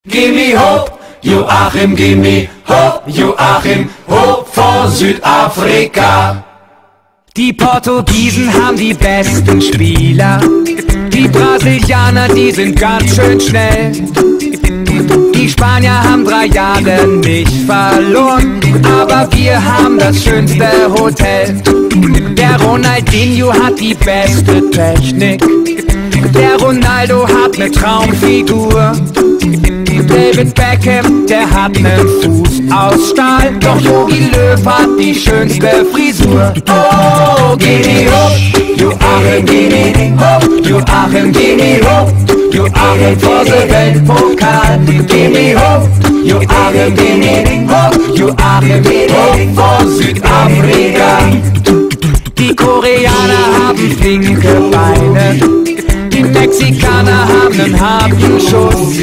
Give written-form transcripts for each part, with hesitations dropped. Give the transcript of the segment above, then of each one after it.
Gimme hopp, Joachim, gimme hopp, Joachim, hopp vor Südafrika. Die Portugiesen haben die besten Spieler, die Brasilianer, die sind ganz schön schnell. Die Spanier haben 3 Jahre nicht verloren, aber wir haben das schönste Hotel. Der Ronaldinho hat die beste Technik, der Ronaldo hat ne Traumfigur. David Beckham, der hat nen Fuß aus Stahl, doch Jogi Löw hat die schönste Frisur. Oh, gimme hopp, Joachim, gimme hopp, Joachim, gimme hopp, Joachim vor der Weltpokal. Gimme hopp, Joachim, gimme hopp, Joachim, hopp vor Südafrika. Die Koreaner haben flinke Beine, die Mexikaner haben nen harten Schuss,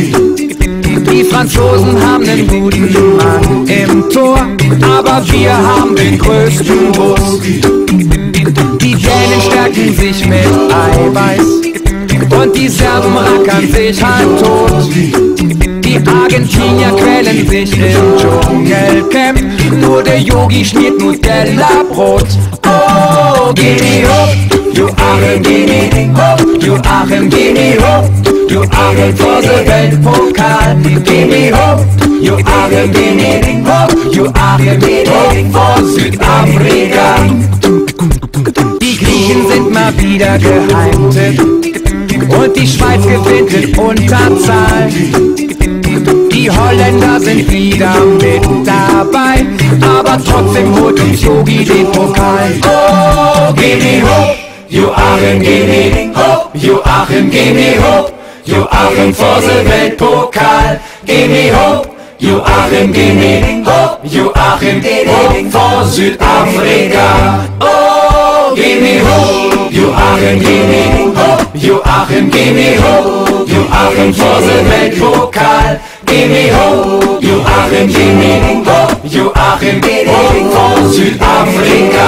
die Franzosen haben nen guten Mann im Tor, aber wir haben den größten Bus. Die Dänen stärken sich mit Eiweiß und die Serben rackern sich halb tot. Die Argentinier quälen sich im Dschungelcamp, nur der Yogi schmiert Nutella-Brot. Oh, gimme hopp, Joachim, gimme hopp, Joachim, gimme hopp, Joachim vor der Weltpokal. Gimme hopp, Joachim, gimme hopp, Joachim, hopp vor Südafrika. Die Griechen sind mal wieder geheimtippt und die Schweiz gewinnt in Unterzahl. Die Holländer sind wieder mit dabei, aber trotzdem holt uns Yogi den Pokal. Oh, gimme hopp, Joachim, gimme hopp, Joachim, gimme hopp, Joachim vor der Weltpokal. Gimme hopp, Joachim, gimme hopp, Joachim, hopp vor Südafrika. Oh, gimme hopp, Joachim, gimme hopp, Joachim, gimme hopp, Joachim vor der Weltpokal. Gimme hopp, Joachim, gimme hopp, Joachim, hopp vor Südafrika.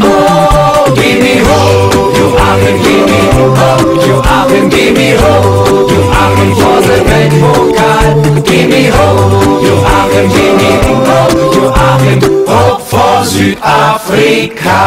Oh, gimme hopp, Joachim, gimme hopp, Joachim, gimme hopp, Joachim vor der Weltpokal. Gimme hopp, Joachim, gimme hopp, Joachim, hopp vor Südafrika.